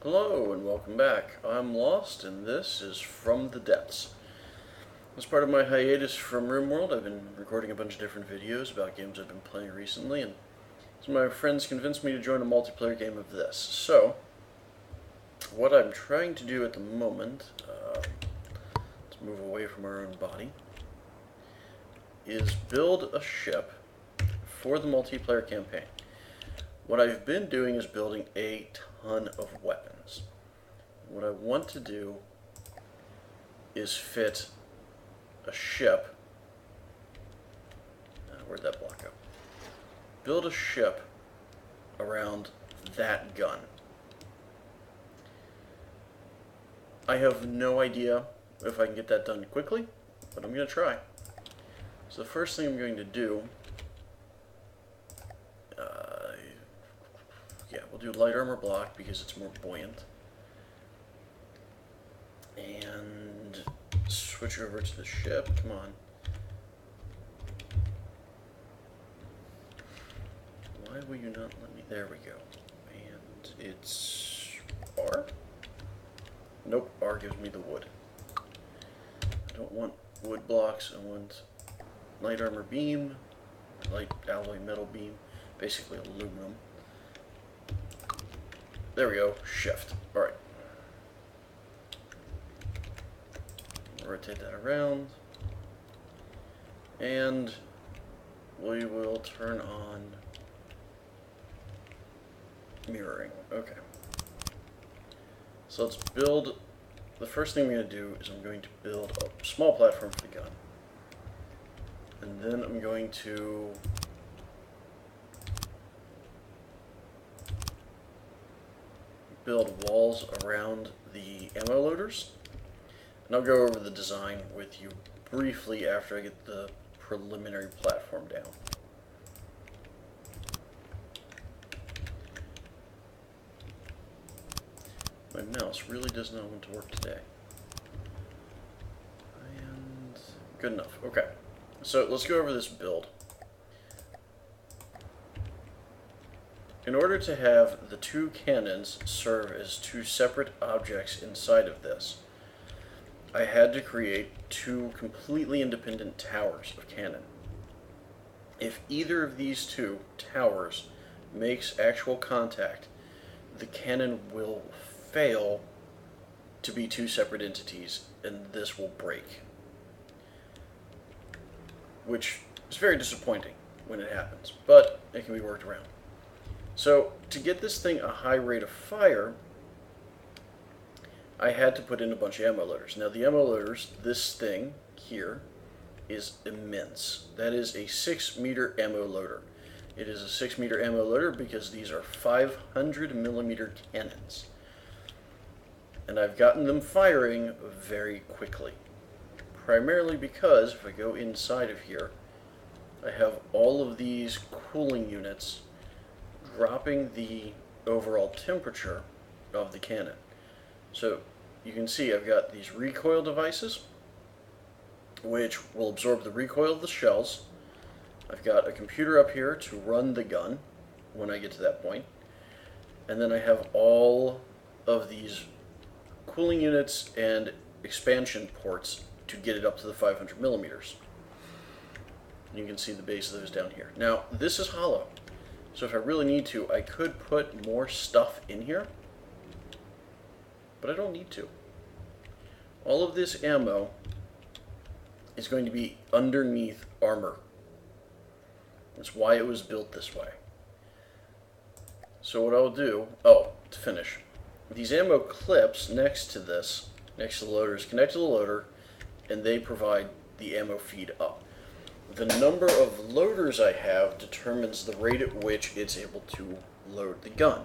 Hello and welcome back. I'm Lost and this is From the Depths. As part of my hiatus from RimWorld, I've been recording a bunch of different videos about games I've been playing recently, and some of my friends convinced me to join a multiplayer game of this. So, what I'm trying to do at the moment, let's move away from our own body, is build a ship for the multiplayer campaign. What I've been doing is building a ton of weapons. What I want to do is fit a ship. Where'd that block go? Build a ship around that gun. I have no idea if I can get that done quickly, but I'm going to try. So the first thing I'm going to do, we'll do light armor block because it's more buoyant. And switch over to the ship. Come on. Why will you not let me? There we go. And it's R? Nope, R gives me the wood. I don't want wood blocks. I want light armor beam, light alloy metal beam, basically aluminum. There we go, shift. Alright. Rotate that around. And we will turn on mirroring. Okay. So let's build. The first thing I'm going to do is I'm going to build a small platform for the gun. And then I'm going to build walls around the ammo loaders. And I'll go over the design with you briefly after I get the preliminary platform down. My mouse really does not want to work today. And good enough. Okay. So let's go over this build. In order to have the two cannons serve as two separate objects inside of this, I had to create two completely independent towers of cannon. If either of these two towers makes actual contact, the cannon will fail to be two separate entities, and this will break. Which is very disappointing when it happens, but it can be worked around. So, to get this thing a high rate of fire, I had to put in a bunch of ammo loaders. Now, the ammo loaders, this thing here, is immense. That is a 6-meter ammo loader. It is a 6-meter ammo loader because these are 500mm cannons. And I've gotten them firing very quickly. Primarily because, if I go inside of here, I have all of these cooling units dropping the overall temperature of the cannon. So you can see I've got these recoil devices which will absorb the recoil of the shells. I've got a computer up here to run the gun when I get to that point. And then I have all of these cooling units and expansion ports to get it up to the 500mm. You can see the base of those down here. Now, this is hollow. So if I really need to, I could put more stuff in here, but I don't need to. All of this ammo is going to be underneath armor. That's why it was built this way. So what I'll do, to finish, these ammo clips next to this, next to the loaders, connect to the loader, and they provide the ammo feed up. The number of loaders I have determines the rate at which it's able to load the gun.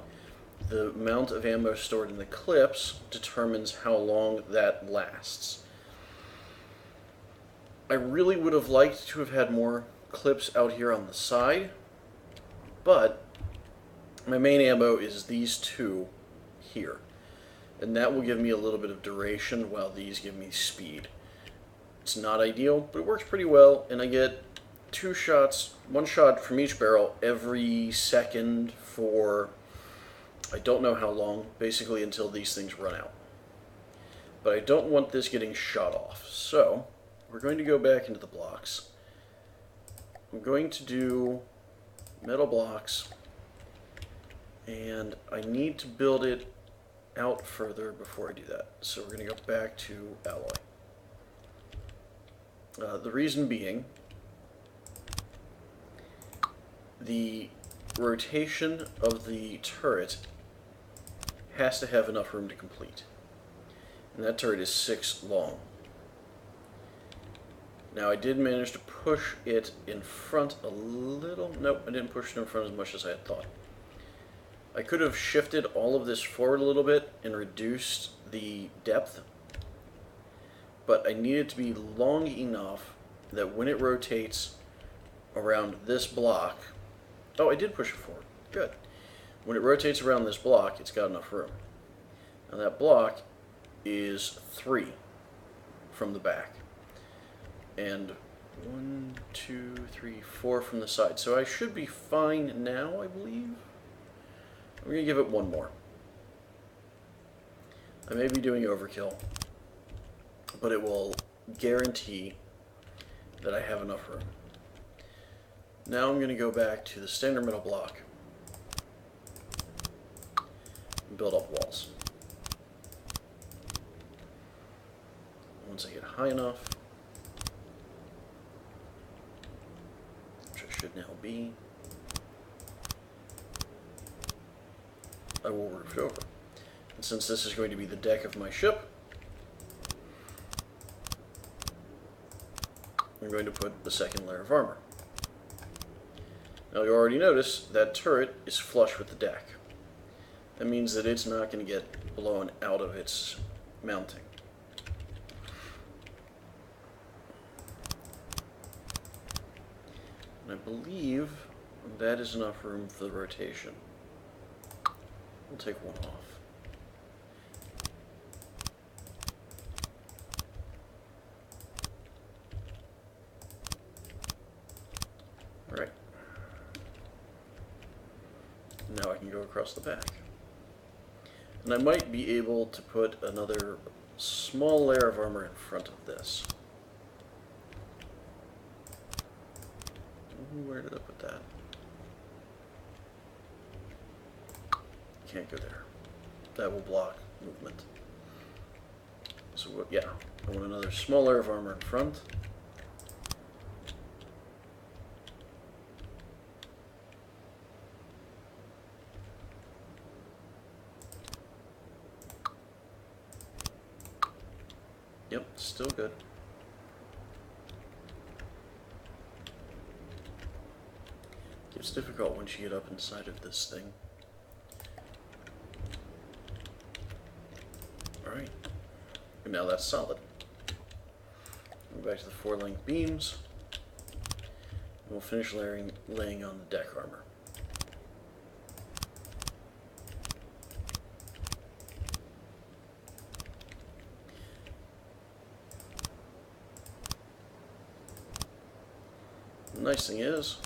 The amount of ammo stored in the clips determines how long that lasts. I really would have liked to have had more clips out here on the side, but my main ammo is these two here. And that will give me a little bit of duration while these give me speed. It's not ideal, but it works pretty well, and I get 2 shots, 1 shot from each barrel every second for I don't know how long, basically until these things run out. But I don't want this getting shot off. So, we're going to go back into the blocks. I'm going to do metal blocks, and I need to build it out further before I do that. So we're going to go back to alloy. The reason being, the rotation of the turret has to have enough room to complete. And that turret is 6 long. Now I did manage to push it in front a little. Nope, I didn't push it in front as much as I had thought. I could have shifted all of this forward a little bit and reduced the depth, but I need it to be long enough that when it rotates around this block, oh, I did push it forward, good. When it rotates around this block, it's got enough room. Now that block is 3 from the back, and 1, 2, 3, 4 from the side. So I should be fine now, I believe. We're going to give it one more. I may be doing overkill, but it will guarantee that I have enough room. Now I'm going to go back to the standard metal block and build up walls. Once I get high enough, which I should now be, I will roof it over. And since this is going to be the deck of my ship, I'm going to put the second layer of armor. Now you already notice that turret is flush with the deck. That means that it's not going to get blown out of its mounting. And I believe that is enough room for the rotation. We'll take one off. Alright. Now I can go across the back. And I might be able to put another small layer of armor in front of this. Where did I put that? Can't go there. That will block movement. So yeah, I want another small layer of armor in front. Yep, still good. It's difficult once you get up inside of this thing. Alright, and now that's solid. Go back to the 4-length beams, and we'll finish laying on the deck armor. The nice thing is,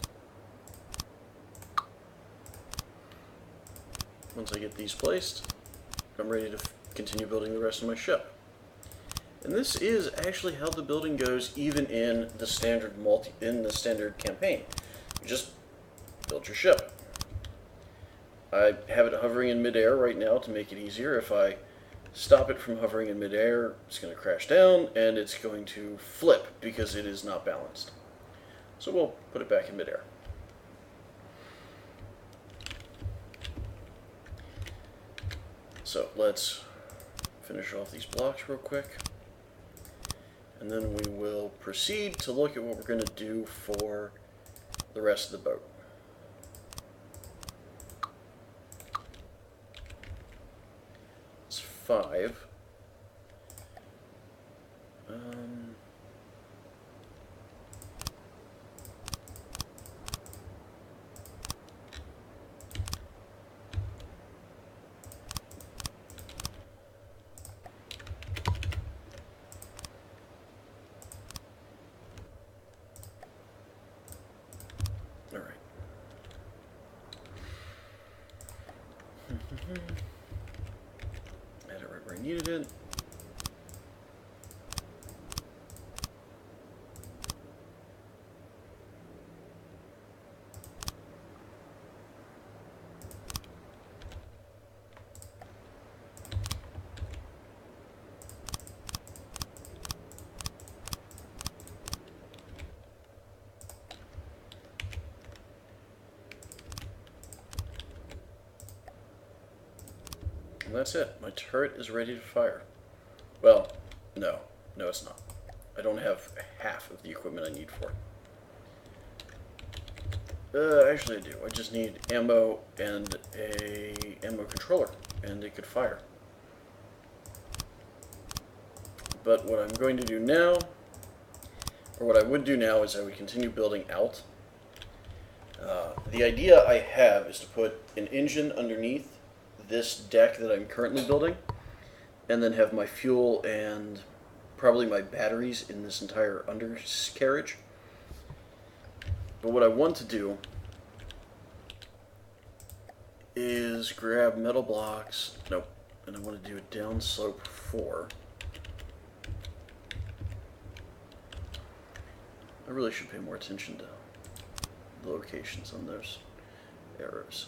once I get these placed, I'm ready to continue building the rest of my ship. And this is actually how the building goes even in the standard campaign. You just build your ship. I have it hovering in midair right now to make it easier. If I stop it from hovering in midair, it's going to crash down and it's going to flip because it is not balanced. So we'll put it back in midair. So let's finish off these blocks real quick, and then we will proceed to look at what we're going to do for the rest of the boat. It's 5. Add it right where I needed it. And that's it. My turret is ready to fire. Well, no. No, it's not. I don't have half of the equipment I need for it. Actually I do. I just need ammo and a ammo controller, and it could fire. But what I'm going to do now, or what I would do now, is I would continue building out. The idea I have is to put an engine underneath this deck that I'm currently building, and then have my fuel and probably my batteries in this entire undercarriage. But what I want to do is grab metal blocks, nope, and I want to do a downslope 4. I really should pay more attention to the locations on those arrows.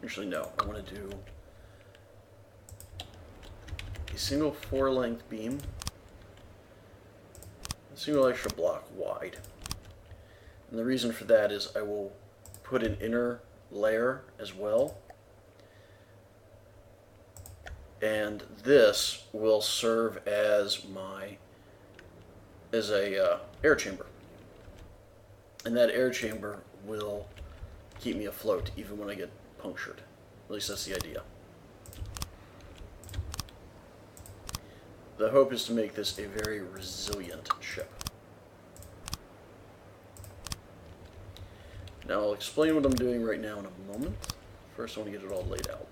Actually, no, I want to do a single 4-length beam, a single extra block wide. And the reason for that is I will put an inner layer as well. And this will serve as a air chamber. And that air chamber will keep me afloat even when I get punctured. At least that's the idea. The hope is to make this a very resilient ship. Now I'll explain what I'm doing right now in a moment. First I want to get it all laid out.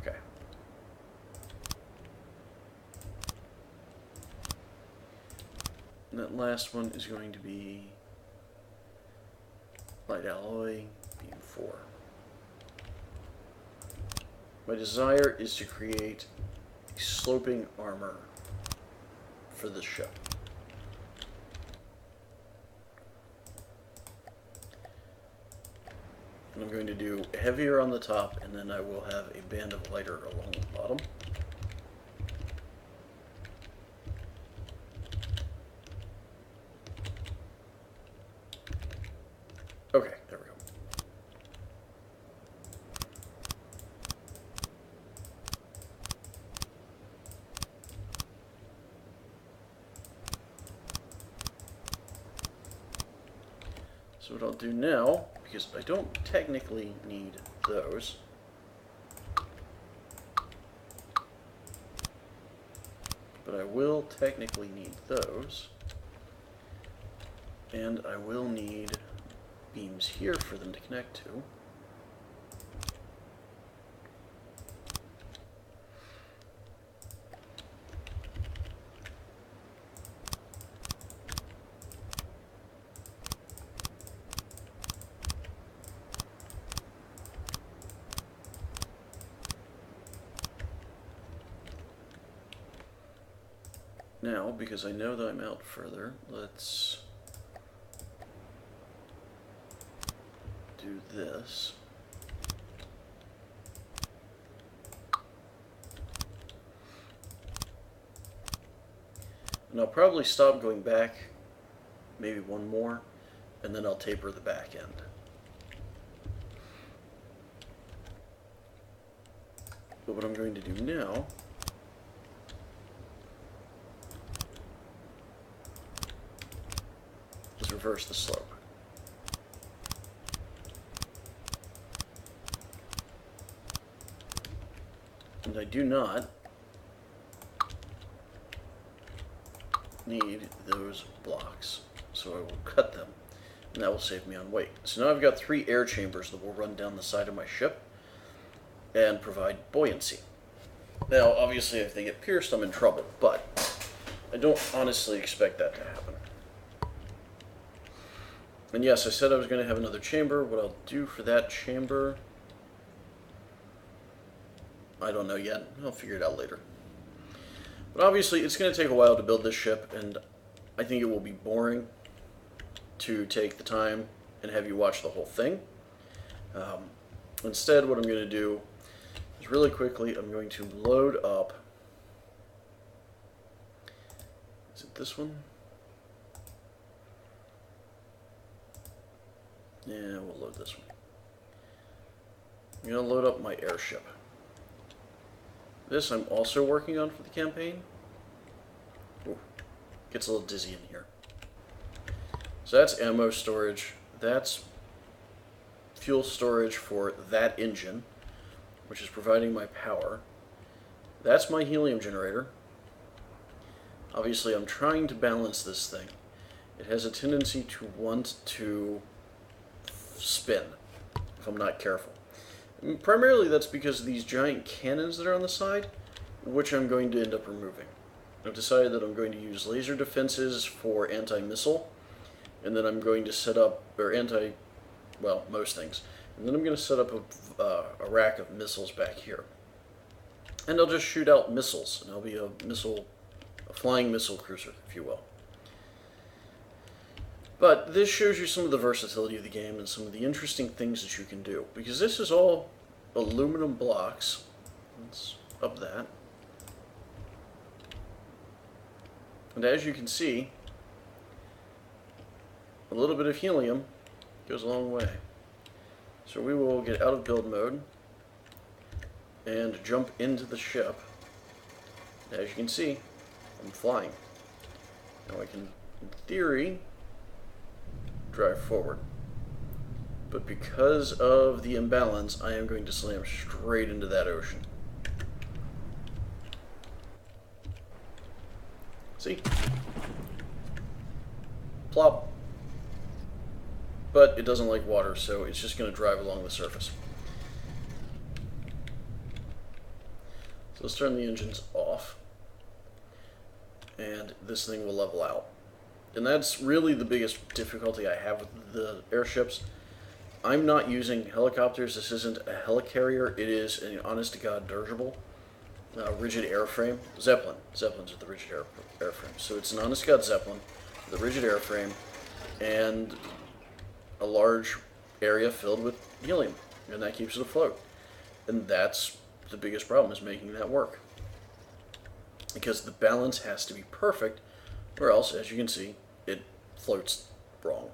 Okay. And that last one is going to be light alloy beam 4. My desire is to create a sloping armor for this ship. And I'm going to do heavier on the top, and then I will have a band of lighter along the bottom. Okay, there we go. So what I'll do now, because I don't technically need those, but I will technically need those, and I will need beams here for them to connect to. Now, because I know that I'm out further, let's do this. And I'll probably stop going back, maybe one more, and then I'll taper the back end. But what I'm going to do now is reverse the slope. And I do not need those blocks, so I will cut them, and that will save me on weight. So now I've got 3 air chambers that will run down the side of my ship and provide buoyancy. Now, obviously, if they get pierced, I'm in trouble, but I don't honestly expect that to happen. And yes, I said I was going to have another chamber. What I'll do for that chamber, I don't know yet. I'll figure it out later. But obviously, it's going to take a while to build this ship, and I think it will be boring to take the time and have you watch the whole thing. Instead, what I'm going to do is really quickly, I'm going to load up. Is it this one? Yeah, we'll load this one. I'm going to load up my airship. This I'm also working on for the campaign. Ooh, gets a little dizzy in here. So that's ammo storage. That's fuel storage for that engine, which is providing my power. That's my helium generator. Obviously, I'm trying to balance this thing. It has a tendency to want to spin if I'm not careful. And primarily that's because of these giant cannons that are on the side, which I'm going to end up removing. I've decided that I'm going to use laser defenses for anti-missile, and then I'm going to set up, well, most things. And then I'm going to set up a rack of missiles back here. And I'll just shoot out missiles, and I'll be a flying missile cruiser, if you will. But this shows you some of the versatility of the game and some of the interesting things that you can do. Because this is all aluminum blocks. Let's up that. And as you can see, a little bit of helium goes a long way. So we will get out of build mode and jump into the ship. As you can see, I'm flying. Now I can, in theory, drive forward. But because of the imbalance, I am going to slam straight into that ocean. See? Plop. But it doesn't like water, so it's just going to drive along the surface. So let's turn the engines off. And this thing will level out. And that's really the biggest difficulty I have with the airships. I'm not using helicopters. This isn't a helicarrier. It is an honest-to-God dirigible. Rigid airframe. Zeppelin. Zeppelins are the rigid airframe. So it's an honest-to-God Zeppelin with a rigid airframe and a large area filled with helium. And that keeps it afloat. And that's the biggest problem, is making that work. Because the balance has to be perfect, or else, as you can see, it floats wrong.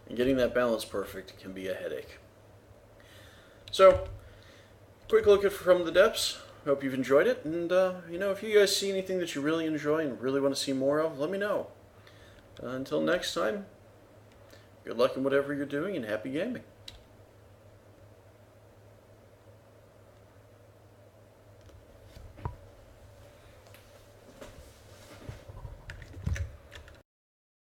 And getting that balance perfect can be a headache. So, quick look at From the Depths. Hope you've enjoyed it. And, if you guys see anything that you really enjoy and really want to see more of, let me know. Until next time, good luck in whatever you're doing, and happy gaming.